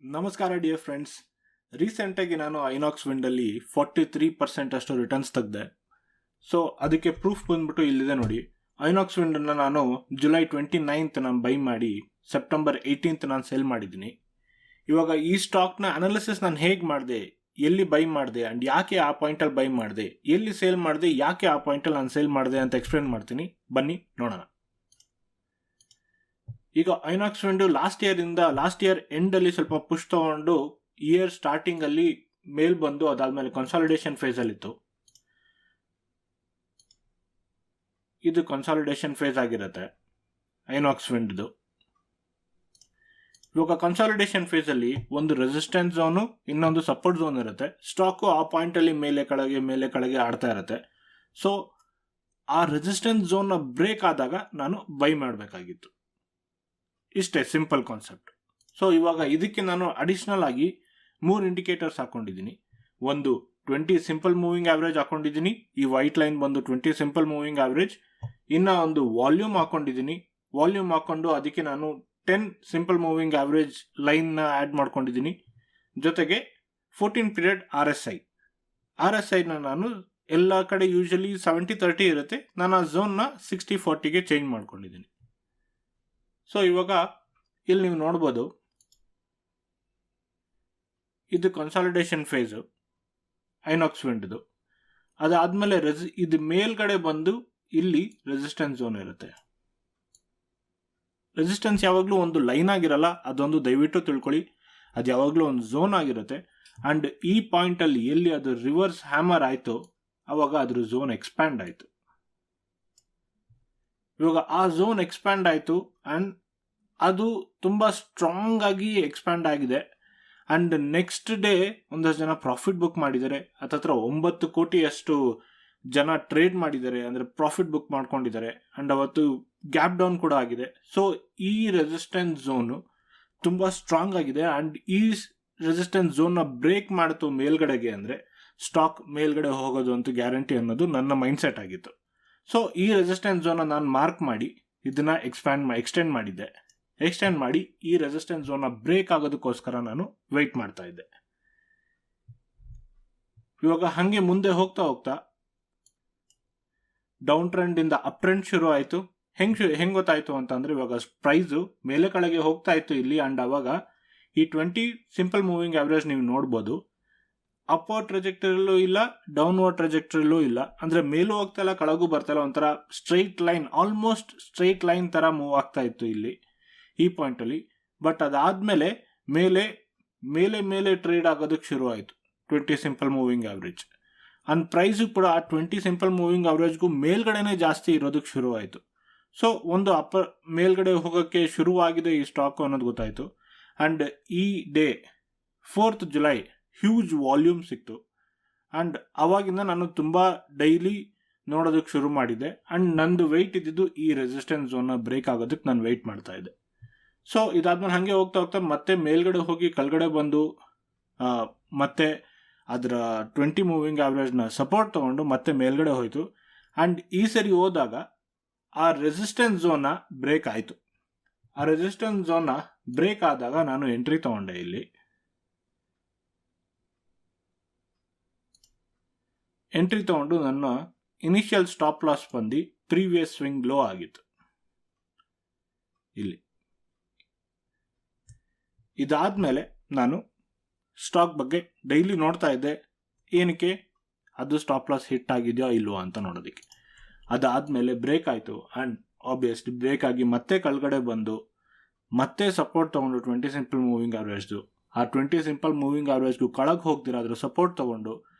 ನಮಸ್ಕಾರ dear friends. ರೀಸೆಂಟಾಗಿ ನಾನು ಐನಾಕ್ಸ್ ವಿಂಡಲ್ಲಿ 43% ಅಷ್ಟು ರಿಟರ್ನ್ಸ್ ತೆಗೆದೆ. ಸೊ ಅದಕ್ಕೆ ಪ್ರೂಫ್ ಬಂದ್ಬಿಟ್ಟು ಇಲ್ಲಿದೆ ನೋಡಿ. ಐನಾಕ್ಸ್ ವಿಂಡನ್ನು ನಾನು ಜುಲೈ 29th ನಾನು ಬೈ ಮಾಡಿ ಸೆಪ್ಟೆಂಬರ್ 18th ನಾನು ಸೇಲ್ ಮಾಡಿದ್ದೀನಿ. ಇವಾಗ ಈ ಸ್ಟಾಕ್ನ ಅನಾಲಿಸಿಸ್ ನಾನು ಹೇಗೆ ಮಾಡಿದೆ, ಎಲ್ಲಿ ಬೈ ಮಾಡಿದೆ ಆ್ಯಂಡ್ ಯಾಕೆ ಆ ಪಾಯಿಂಟಲ್ಲಿ ಬೈ ಮಾಡಿದೆ, ಎಲ್ಲಿ ಸೇಲ್ ಮಾಡಿದೆ, ಯಾಕೆ ಆ ಪಾಯಿಂಟಲ್ಲಿ ನಾನು ಸೇಲ್ ಮಾಡಿದೆ ಅಂತ ಎಕ್ಸ್ಪ್ಲೇನ್ ಮಾಡ್ತೀನಿ. ಬನ್ನಿ ನೋಡೋಣ. ಈಗ ಐನಾಕ್ಸ್ ವಿಂಡೋ ಲಾಸ್ಟ್ ಇಯರ್ ಎಂಡಲ್ಲಿ ಸ್ವಲ್ಪ ಪುಷ್ ತಗೊಂಡು ಇಯರ್ ಸ್ಟಾರ್ಟಿಂಗಲ್ಲಿ ಮೇಲ್ ಬಂದು ಅದಾದ್ಮೇಲೆ ಕನ್ಸಾಲಿಡೇಷನ್ ಫೇಸಲ್ಲಿತ್ತು. ಇದು ಕನ್ಸಾಲಿಡೇಷನ್ ಫೇಸ್ ಆಗಿರುತ್ತೆ ಐನಾಕ್ಸ್ ವಿಂಡ್ದು. ಇವಾಗ ಕನ್ಸಾಲಿಡೇಷನ್ ಫೇಸಲ್ಲಿ ಒಂದು ರೆಸಿಸ್ಟೆನ್ಸ್ ಝೋನು, ಇನ್ನೊಂದು ಸಪೋರ್ಟ್ ಝೋನ್ ಇರುತ್ತೆ. ಸ್ಟಾಕು ಆ ಪಾಯಿಂಟಲ್ಲಿ ಮೇಲೆ ಕೆಳಗೆ ಆಡ್ತಾ ಇರುತ್ತೆ. ಸೊ ಆ ರೆಸಿಸ್ಟೆನ್ಸ್ ಝೋನ್ನ ಬ್ರೇಕ್ ಆದಾಗ ನಾನು ಬೈ ಮಾಡಬೇಕಾಗಿತ್ತು. ಇಷ್ಟೇ ಸಿಂಪಲ್ ಕಾನ್ಸೆಪ್ಟ್. ಸೊ ಇವಾಗ ಇದಕ್ಕೆ ನಾನು ಅಡಿಷ್ನಲ್ ಆಗಿ 3 ಇಂಡಿಕೇಟರ್ಸ್ ಹಾಕೊಂಡಿದ್ದೀನಿ. ಒಂದು 20 ಸಿಂಪಲ್ ಮೂವಿಂಗ್ ಆವ್ರೇಜ್ ಹಾಕೊಂಡಿದ್ದೀನಿ. ಈ ವೈಟ್ ಲೈನ್ ಬಂದು 20 ಸಿಂಪಲ್ ಮೂವಿಂಗ್ ಆವ್ರೇಜ್. ಇನ್ನು ಒಂದು ವಾಲ್ಯೂಮ್ ಹಾಕೊಂಡಿದ್ದೀನಿ. ವಾಲ್ಯೂಮ್ ಹಾಕೊಂಡು ಅದಕ್ಕೆ ನಾನು 10 ಸಿಂಪಲ್ ಮೂವಿಂಗ್ ಆವ್ರೇಜ್ ಲೈನ್ನ ಆ್ಯಡ್ ಮಾಡ್ಕೊಂಡಿದ್ದೀನಿ. ಜೊತೆಗೆ 14 ಪೀರಿಯಡ್ ಆರ್ ಎಸ್ ಐನ ನಾನು ಎಲ್ಲ ಕಡೆ ಯೂಶಲಿ 70-30 ಇರುತ್ತೆ. ನಾನು ಆ ಝೋನ್ನ 60-40ಗೆ ಚೇಂಜ್ ಮಾಡ್ಕೊಂಡಿದ್ದೀನಿ. ಸೊ ಇವಾಗ ಇಲ್ಲಿ ನೀವು ನೋಡ್ಬೋದು, ಇದು ಕನ್ಸಾಲಿಡೇಷನ್ ಫೇಸು ಐನಾಕ್ಸ್ ವಿಂಡ್ದು. ಅದಾದಮೇಲೆ ಇದು ಮೇಲ್ಗಡೆ ಬಂದು ಇಲ್ಲಿ ರೆಸಿಸ್ಟೆನ್ಸ್ ಝೋನ್ ಇರುತ್ತೆ. ರೆಸಿಸ್ಟೆನ್ಸ್ ಯಾವಾಗಲೂ ಒಂದು ಲೈನ್ ಆಗಿರಲ್ಲ, ಅದೊಂದು ದಯವಿಟ್ಟು ತಿಳ್ಕೊಳ್ಳಿ. ಅದು ಯಾವಾಗಲೂ ಒಂದು ಝೋನ್ ಆಗಿರುತ್ತೆ. ಆ್ಯಂಡ್ ಈ ಪಾಯಿಂಟಲ್ಲಿ ಎಲ್ಲಿ ಅದು ರಿವರ್ಸ್ ಹ್ಯಾಮರ್ ಆಯಿತು ಆವಾಗ ಅದ್ರ ಝೋನ್ ಎಕ್ಸ್ಪ್ಯಾಂಡ್ ಆಯಿತು. ಇವಾಗ ಆ ಝೋನ್ ಎಕ್ಸ್ಪ್ಯಾಂಡ್ ಆಯಿತು ಆ್ಯಂಡ್ ಅದು ತುಂಬ ಸ್ಟ್ರಾಂಗ್ ಆಗಿ ಎಕ್ಸ್ಪ್ಯಾಂಡ್ ಆಗಿದೆ. ಆ್ಯಂಡ್ ನೆಕ್ಸ್ಟ್ ಡೇ ಒಂದಷ್ಟು ಜನ ಪ್ರಾಫಿಟ್ ಬುಕ್ ಮಾಡಿದ್ದಾರೆ. ಹತ್ತತ್ರ 9 ಕೋಟಿಯಷ್ಟು ಜನ ಟ್ರೇಡ್ ಮಾಡಿದ್ದಾರೆ, ಅಂದರೆ ಪ್ರಾಫಿಟ್ ಬುಕ್ ಮಾಡ್ಕೊಂಡಿದ್ದಾರೆ. ಆ್ಯಂಡ್ ಅವತ್ತು ಗ್ಯಾಪ್ ಡೌನ್ ಕೂಡ ಆಗಿದೆ. ಸೊ ಈ ರೆಸಿಸ್ಟೆನ್ಸ್ ಝೋನು ತುಂಬ ಸ್ಟ್ರಾಂಗ್ ಆಗಿದೆ. ಆ್ಯಂಡ್ ಈ ರೆಸಿಸ್ಟೆನ್ಸ್ ಝೋನ್ನ ಬ್ರೇಕ್ ಮಾಡ್ತು ಮೇಲ್ಗಡೆಗೆ ಅಂದರೆ ಸ್ಟಾಕ್ ಮೇಲ್ಗಡೆ ಹೋಗೋದು ಅಂತೂ ಗ್ಯಾರಂಟಿ ಅನ್ನೋದು ನನ್ನ ಮೈಂಡ್ಸೆಟ್ ಆಗಿತ್ತು. ಸೊ ಈ ರೆಸಿಸ್ಟೆನ್ಸ್ ಝೋನ್ನ ನಾನು ಮಾರ್ಕ್ ಮಾಡಿ ಇದನ್ನು ಎಕ್ಸ್ಟೆಂಡ್ ಮಾಡಿ ಈ ರೆಸಿಸ್ಟೆನ್ಸ್ ಝೋನ್ನ ಬ್ರೇಕ್ ಆಗೋದಕ್ಕೋಸ್ಕರ ನಾನು ವೆಯ್ಟ್ ಮಾಡ್ತಾ ಇದ್ದೆ. ಇವಾಗ ಹಾಗೆ ಮುಂದೆ ಹೋಗ್ತಾ ಡೌನ್ ಟ್ರೆಂಡ್ ಇಂದ ಅಪ್ ಟ್ರೆಂಡ್ ಶುರು ಆಯಿತು. ಹೆಂಗೆ ಗೊತ್ತಾಯಿತು ಅಂತಂದರೆ, ಇವಾಗ ಪ್ರೈಸು ಮೇಲೆ ಕೆಳಗೆ ಹೋಗ್ತಾ ಇತ್ತು ಇಲ್ಲಿ. ಆ್ಯಂಡ್ ಅವಾಗ ಈ 20 ಸಿಂಪಲ್ ಮೂವಿಂಗ್ ಆವ್ರೇಜ್ ನೀವು ನೋಡ್ಬೋದು. ಅಪ್ವರ್ಡ್ ಟ್ರೆಜೆಕ್ಟರಿಯಲ್ಲೂ ಇಲ್ಲ, ಡೌನ್ವರ್ಡ್ ಟ್ರೆಜೆಕ್ಟರಿಯಲ್ಲೂ ಇಲ್ಲ. ಅಂದರೆ ಮೇಲೂ ಹೋಗ್ತಾ ಇಲ್ಲ, ಕೆಳಗೂ ಬರ್ತಾ ಇಲ್ಲ. ಒಂಥರ straight line, almost straight line ಥರ ಮೂವ್ ಆಗ್ತಾ ಇತ್ತು ಇಲ್ಲಿ ಈ ಪಾಯಿಂಟಲ್ಲಿ. ಬಟ್ ಅದಾದಮೇಲೆ ಮೇಲೆ ಟ್ರೇಡ್ ಆಗೋದಕ್ಕೆ ಶುರು ಆಯಿತು 20 simple moving average. And price ಕೂಡ ಆ 20 ಸಿಂಪಲ್ ಮೂವಿಂಗ್ ಆವ್ರೇಜ್ಗೂ ಮೇಲ್ಗಡೆನೇ ಜಾಸ್ತಿ ಇರೋದಕ್ಕೆ ಶುರು ಆಯಿತು. ಸೊ ಒಂದು ಮೇಲ್ಗಡೆ ಹೋಗೋಕ್ಕೆ ಶುರುವಾಗಿದೆ ಈ ಸ್ಟಾಕು ಅನ್ನೋದು ಗೊತ್ತಾಯಿತು. ಆ್ಯಂಡ್ ಈ day 4th July huge volume ಸಿಕ್ತು. ಆ್ಯಂಡ್ ಅವಾಗಿಂದ ನಾನು ತುಂಬ ಡೈಲಿ ನೋಡೋದಕ್ಕೆ ಶುರು ಮಾಡಿದ್ದೆ. ಆ್ಯಂಡ್ ನಂದು ವೆಯ್ಟ್ ಇದ್ದಿದ್ದು ಈ ರೆಸಿಸ್ಟೆನ್ಸ್ ಝೋನ್ನ ಬ್ರೇಕ್ ಆಗೋದಕ್ಕೆ ನಾನು ವೆಯ್ಟ್ ಮಾಡ್ತಾ ಇದ್ದೆ. ಸೊ ಇದಾದ್ಮೇಲೆ ಹಾಗೆ ಹೋಗ್ತಾ ಮತ್ತೆ ಮೇಲ್ಗಡೆ ಹೋಗಿ ಕೆಳಗಡೆ ಬಂದು ಮತ್ತೆ ಅದರ 20 ಮೂವಿಂಗ್ ಆವ್ರೇಜ್ನ ಸಪೋರ್ಟ್ ತೊಗೊಂಡು ಮತ್ತೆ ಮೇಲ್ಗಡೆ ಹೋಯಿತು. ಆ್ಯಂಡ್ ಈ ಸರಿ ಹೋದಾಗ ಆ ರೆಸಿಸ್ಟೆನ್ಸ್ ಝೋನ್ನ ಬ್ರೇಕ್ ಆಯಿತು. ಆ ರೆಸಿಸ್ಟೆನ್ಸ್ ಝೋನ್ನ ಬ್ರೇಕ್ ಆದಾಗ ನಾನು ಎಂಟ್ರಿ ತೊಗೊಂಡೆ. ಇಲ್ಲಿ ಎಂಟ್ರಿ ತೊಗೊಂಡು ನನ್ನ ಇನಿಷಿಯಲ್ ಸ್ಟಾಪ್ ಲಾಸ್ ಬಂದು ಪ್ರೀವಿಯಸ್ ಸ್ವಿಂಗ್ ಲೋ ಆಗಿತ್ತು ಇಲ್ಲಿ. ಇದಾದಮೇಲೆ ನಾನು ಸ್ಟಾಕ್ ಬಗ್ಗೆ ಡೈಲಿ ನೋಡ್ತಾ ಇದ್ದೆ, ಏನಕ್ಕೆ ಅದು ಸ್ಟಾಪ್ ಲಾಸ್ ಹಿಟ್ ಆಗಿದೆಯೋ ಇಲ್ವೋ ಅಂತ ನೋಡೋದಕ್ಕೆ. ಅದಾದಮೇಲೆ ಬ್ರೇಕ್ ಆಯಿತು. ಆ್ಯಂಡ್ ಆಬ್ವಿಯಸ್ಲಿ ಬ್ರೇಕ್ ಆಗಿ ಮತ್ತೆ ಕೆಳಗಡೆ ಬಂದು ಮತ್ತೆ ಸಪೋರ್ಟ್ ತೊಗೊಂಡು 20 ಸಿಂಪಲ್ ಮೂವಿಂಗ್ ಆವ್ರೇಜ್ದು. ಆ 20 ಸಿಂಪಲ್ ಮೂವಿಂಗ್ ಆವ್ರೇಜ್ಗೂ ಕೆಳಗೆ ಹೋಗ್ದಿರ ಅದರ ಸಪೋರ್ಟ್ ತೊಗೊಂಡು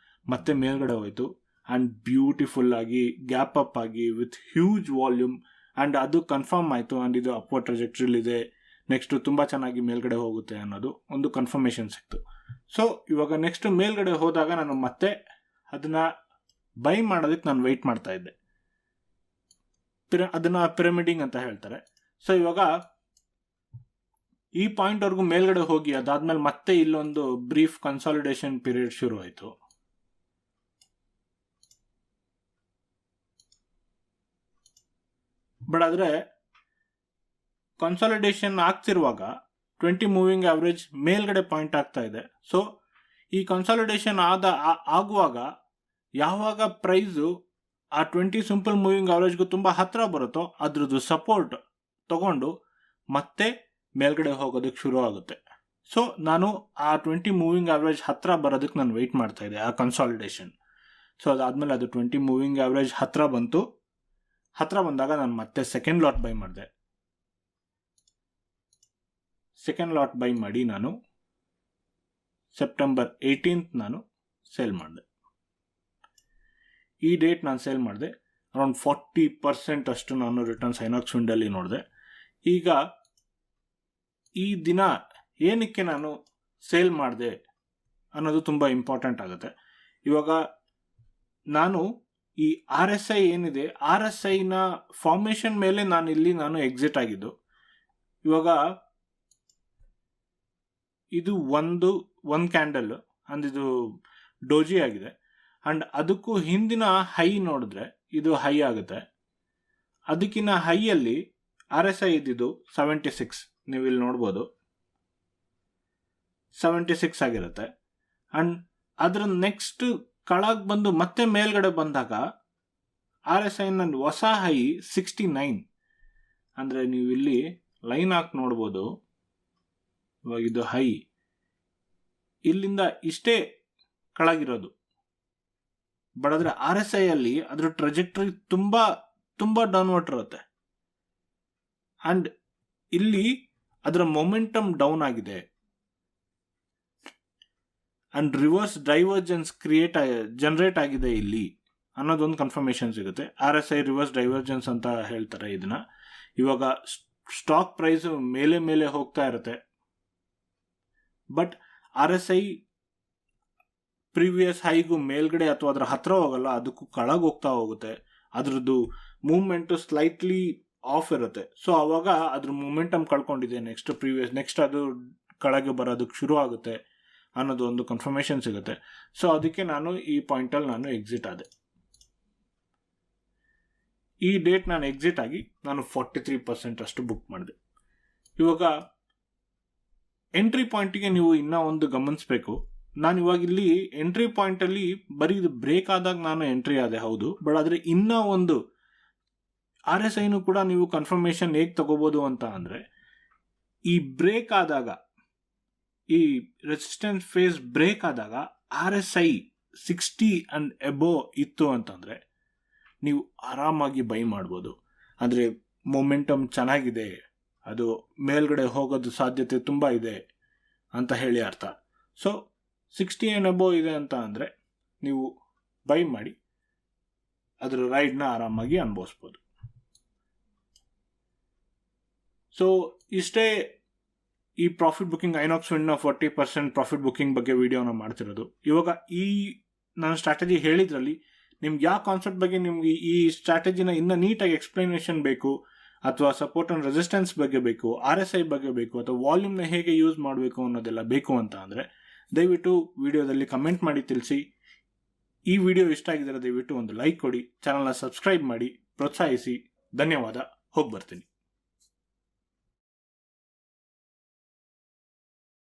ಮತ್ತೆ ಮೇಲ್ಗಡೆ ಹೋಯಿತು. ಆ್ಯಂಡ್ ಬ್ಯೂಟಿಫುಲ್ ಆಗಿ ಗ್ಯಾಪ್ ಅಪ್ ಆಗಿ ವಿತ್ ಹ್ಯೂಜ್ ವಾಲ್ಯೂಮ್. ಆ್ಯಂಡ್ ಅದು ಕನ್ಫರ್ಮ್ ಆಯಿತು. ಆ್ಯಂಡ್ ಇದು ಅಪ್ವರ್ಡ್ ಟ್ರೆಜೆಕ್ಟರಿಲಿದೆ, ನೆಕ್ಸ್ಟು ತುಂಬ ಚೆನ್ನಾಗಿ ಮೇಲ್ಗಡೆ ಹೋಗುತ್ತೆ ಅನ್ನೋದು ಒಂದು ಕನ್ಫರ್ಮೇಷನ್ ಸಿಕ್ತು. ಸೊ ಇವಾಗ ನೆಕ್ಸ್ಟ್ ಮೇಲ್ಗಡೆ ಹೋದಾಗ ನಾನು ಮತ್ತೆ ಅದನ್ನು ಬೈ ಮಾಡೋದಕ್ಕೆ ನಾನು ವೆಯ್ಟ್ ಮಾಡ್ತಾ ಇದ್ದೆ. ಅದನ್ನು ಪಿರಮಿಡಿಂಗ್ ಅಂತ ಹೇಳ್ತಾರೆ. ಸೊ ಇವಾಗ ಈ ಪಾಯಿಂಟ್ವರೆಗೂ ಮೇಲ್ಗಡೆ ಹೋಗಿ ಅದಾದ್ಮೇಲೆ ಮತ್ತೆ ಇಲ್ಲೊಂದು ಬ್ರೀಫ್ ಕನ್ಸಾಲಿಡೇಷನ್ ಪೀರಿಯಡ್ ಶುರು ಆಯಿತು. ಬಟ್ ಆದರೆ ಕನ್ಸಾಲಿಡೇಷನ್ ಆಗ್ತಿರುವಾಗ 20 ಮೂವಿಂಗ್ ಆವ್ರೇಜ್ ಮೇಲ್ಗಡೆ ಪಾಯಿಂಟ್ ಆಗ್ತಾ ಇದೆ. ಸೊ ಈ ಕನ್ಸಾಲಿಡೇಷನ್ ಆಗುವಾಗ ಯಾವಾಗ ಪ್ರೈಸು ಆ 20 ಸಿಂಪಲ್ ಮೂವಿಂಗ್ ಆವ್ರೇಜ್ಗೂ ತುಂಬ ಹತ್ತಿರ ಬರುತ್ತೋ ಅದ್ರದ್ದು ಸಪೋರ್ಟ್ ತಗೊಂಡು ಮತ್ತೆ ಮೇಲ್ಗಡೆ ಹೋಗೋದಕ್ಕೆ ಶುರು ಆಗುತ್ತೆ. ಸೊ ನಾನು ಆ 20 ಮೂವಿಂಗ್ ಆವ್ರೇಜ್ ಹತ್ತಿರ ಬರೋದಕ್ಕೆ ನಾನು ವೆಯ್ಟ್ ಮಾಡ್ತಾ ಇದ್ದೆ ಆ ಕನ್ಸಾಲಿಡೇಷನ್. ಸೊ ಅದಾದಮೇಲೆ ಅದು 20 ಮೂವಿಂಗ್ ಆವ್ರೇಜ್ ಹತ್ತಿರ ಬಂತು. ಹತ್ತಿರ ಬಂದಾಗ ನಾನು ಮತ್ತೆ ಸೆಕೆಂಡ್ ಲಾಟ್ ಬೈ ಮಾಡಿದೆ. ಸೆಕೆಂಡ್ ಲಾಟ್ ಬೈ ಮಾಡಿ ನಾನು ಸೆಪ್ಟೆಂಬರ್ 18th ನಾನು ಸೇಲ್ ಮಾಡಿದೆ. ಈ ಡೇಟ್ ನಾನು ಸೇಲ್ ಮಾಡಿದೆ. ಅರೌಂಡ್ 40% ಅಷ್ಟು ನಾನು ರಿಟರ್ನ್ಸ್ ಐನಾಕ್ಸ್ ವಿಂಡಲ್ಲಿ ನೋಡಿದೆ. ಈಗ ಈ ದಿನ ಏನಕ್ಕೆ ನಾನು ಸೇಲ್ ಮಾಡಿದೆ ಅನ್ನೋದು ತುಂಬ ಇಂಪಾರ್ಟೆಂಟ್ ಆಗುತ್ತೆ. ಇವಾಗ ನಾನು ಈ RSI ಏನಿದೆ, RSIನ ಫಾರ್ಮೇಷನ್ ಮೇಲೆ ನಾನು ಎಕ್ಸಿಟ್ ಆಗಿದ್ದು. ಇವಾಗ ಇದು ಒಂದು ಕ್ಯಾಂಡಲ್ ಅಂದಿದು ಡೋಜಿ ಆಗಿದೆ. ಅಂಡ್ ಅದಕ್ಕೂ ಹಿಂದಿನ ಹೈ ನೋಡಿದ್ರೆ ಇದು ಹೈ ಆಗುತ್ತೆ. ಅದಕ್ಕಿಂತ ಹೈಯಲ್ಲಿ RSI ಇದ್ದಿದ್ದು 76, ನೀವು ಇಲ್ಲಿ ನೋಡ್ಬೋದು 76 ಆಗಿರುತ್ತೆ. ಅಂಡ್ ಅದರ ನೆಕ್ಸ್ಟ್ ಕೆಳಗೆ ಬಂದು ಮತ್ತೆ ಮೇಲ್ಗಡೆ ಬಂದಾಗ RSIನ ಹೊಸ ಹೈ 69. ಅಂದರೆ ನೀವು ಇಲ್ಲಿ ಲೈನ್ ಹಾಕಿ ನೋಡ್ಬೋದು. ಇವಾಗ ಇದು ಹೈ, ಇಲ್ಲಿಂದ ಇಷ್ಟೇ ಕೆಳಗಿರೋದು. ಬಟ್ ಆದರೆ RSI ಅಲ್ಲಿ ಅದರ ಟ್ರಜೆಕ್ಟರಿ ತುಂಬ ಡೌನ್ವರ್ಡ್ ಇರುತ್ತೆ. ಅಂಡ್ ಇಲ್ಲಿ ಅದರ ಮೊಮೆಂಟಮ್ ಡೌನ್ ಆಗಿದೆ. ಅಂಡ್ ರಿವರ್ಸ್ ಡೈವರ್ಜೆನ್ಸ್ ಜನರೇಟ್ ಆಗಿದೆ ಇಲ್ಲಿ ಅನ್ನೋದೊಂದು ಕನ್ಫರ್ಮೇಷನ್ ಸಿಗುತ್ತೆ. RSI ರಿವರ್ಸ್ ಡೈವರ್ಜೆನ್ಸ್ ಅಂತ ಹೇಳ್ತಾರೆ ಇದನ್ನ. ಇವಾಗ ಸ್ಟಾಕ್ ಪ್ರೈಸ್ ಮೇಲೆ ಹೋಗ್ತಾ ಇರುತ್ತೆ. ಬಟ್ RSI ಪ್ರೀವಿಯಸ್ ಹೈಗೂ ಮೇಲ್ಗಡೆ ಅಥವಾ ಅದರ ಹತ್ರ ಹೋಗಲ್ಲ, ಅದಕ್ಕೂ ಕೆಳಗೆ ಹೋಗ್ತಾ ಹೋಗುತ್ತೆ. ಅದ್ರದ್ದು ಮೂವ್ಮೆಂಟು ಸ್ಲೈಟ್ಲಿ ಆಫ್ ಇರುತ್ತೆ. ಸೊ ಅವಾಗ ಅದ್ರ ಮೂಮೆಂಟಮ್ ಕಳ್ಕೊಂಡಿದೆ. ನೆಕ್ಸ್ಟ್ ಅದು ಕೆಳಗೆ ಬರೋದಕ್ಕೆ ಶುರು ಆಗುತ್ತೆ ಅನ್ನೋದು ಒಂದು ಕನ್ಫರ್ಮೇಷನ್ ಸಿಗುತ್ತೆ. ಸೊ ಅದಕ್ಕೆ ನಾನು ಈ ಪಾಯಿಂಟಲ್ಲಿ ನಾನು ಎಕ್ಸಿಟ್ ಆದೆ. ಈ ಡೇಟ್ ನಾನು ಎಕ್ಸಿಟ್ ಆಗಿ ನಾನು 43% ಅಷ್ಟು ಬುಕ್ ಮಾಡಿದೆ. ಇವಾಗ ಎಂಟ್ರಿ ಪಾಯಿಂಟಿಗೆ ನೀವು ಇನ್ನೂ ಒಂದು ಗಮನಿಸಬೇಕು. ನಾನು ಇವಾಗ ಇಲ್ಲಿ ಎಂಟ್ರಿ ಪಾಯಿಂಟಲ್ಲಿ ಬರೀ ಇದು ಬ್ರೇಕ್ ಆದಾಗ ನಾನು ಎಂಟ್ರಿ ಆದೆ, ಹೌದು. ಬಟ್ ಆದರೆ ಇನ್ನೂ ಒಂದು RSIನೂ ಕೂಡ ನೀವು ಕನ್ಫರ್ಮೇಷನ್ ಹೇಗೆ ತಗೋಬೋದು ಅಂತ ಅಂದರೆ, ಈ ಬ್ರೇಕ್ ಆದಾಗ, ಈ ರೆಸಿಸ್ಟೆನ್ಸ್ ಫೇಸ್ ಬ್ರೇಕ್ ಆದಾಗ RSI 60 ಅಂಡ್ ಎಬೋವ್ ಇತ್ತು ಅಂತಂದರೆ ನೀವು ಆರಾಮಾಗಿ ಬೈ ಮಾಡ್ಬೋದು. ಅಂದರೆ ಮೊಮೆಂಟಮ್ ಚೆನ್ನಾಗಿದೆ, ಅದು ಮೇಲ್ಗಡೆ ಹೋಗೋದು ಸಾಧ್ಯತೆ ತುಂಬ ಇದೆ ಅಂತ ಹೇಳಿ ಅರ್ಥ. ಸೊ 60 ಅಂಡ್ ಎಬೋವ್ ಇದೆ ಅಂತ ಅಂದರೆ ನೀವು ಬೈ ಮಾಡಿ ಅದರ ರೈಡ್ನ ಆರಾಮಾಗಿ ಅನುಭವಿಸ್ಬೋದು. ಸೊ ಇಷ್ಟೇ ಈ ಪ್ರಾಫಿಟ್ ಬುಕ್ಕಿಂಗ್, ಐನಾಕ್ಸ್ ವಿಂಡ್ನ 40% ಪ್ರಾಫಿಟ್ ಬುಕ್ಕಿಂಗ್ ಬಗ್ಗೆ ವಿಡಿಯೋನ ಮಾಡ್ತಿರೋದು. ಇವಾಗ ಈ ನಾನು ಸ್ಟ್ರಾಟಜಿ ಹೇಳಿದ್ರಲ್ಲಿ ನಿಮ್ಗೆ ಯಾವ ಕಾನ್ಸೆಪ್ಟ್ ಬಗ್ಗೆ ನಿಮ್ಗೆ ಈ ಸ್ಟ್ರಾಟಜಿನ ಇನ್ನೂ ನೀಟಾಗಿ ಎಕ್ಸ್ಪ್ಲನೇಷನ್ ಬೇಕು, ಅಥವಾ ಸಪೋರ್ಟ್ ಆ್ಯಂಡ್ ರೆಸಿಸ್ಟೆನ್ಸ್ ಬಗ್ಗೆ ಬೇಕು, RSI ಬಗ್ಗೆ ಬೇಕು, ಅಥವಾ ವಾಲ್ಯೂಮ್ನ ಹೇಗೆ ಯೂಸ್ ಮಾಡಬೇಕು ಅನ್ನೋದೆಲ್ಲ ಬೇಕು ಅಂತ ಅಂದರೆ ದಯವಿಟ್ಟು ವಿಡಿಯೋದಲ್ಲಿ ಕಮೆಂಟ್ ಮಾಡಿ ತಿಳಿಸಿ. ಈ ವಿಡಿಯೋ ಇಷ್ಟ ಆಗಿದ್ದರೆ ದಯವಿಟ್ಟು ಒಂದು ಲೈಕ್ ಕೊಡಿ, ಚಾನಲ್ನ ಸಬ್ಸ್ಕ್ರೈಬ್ ಮಾಡಿ, ಪ್ರೋತ್ಸಾಹಿಸಿ. ಧನ್ಯವಾದ. ಹೋಗಿ ಬರ್ತೀನಿ.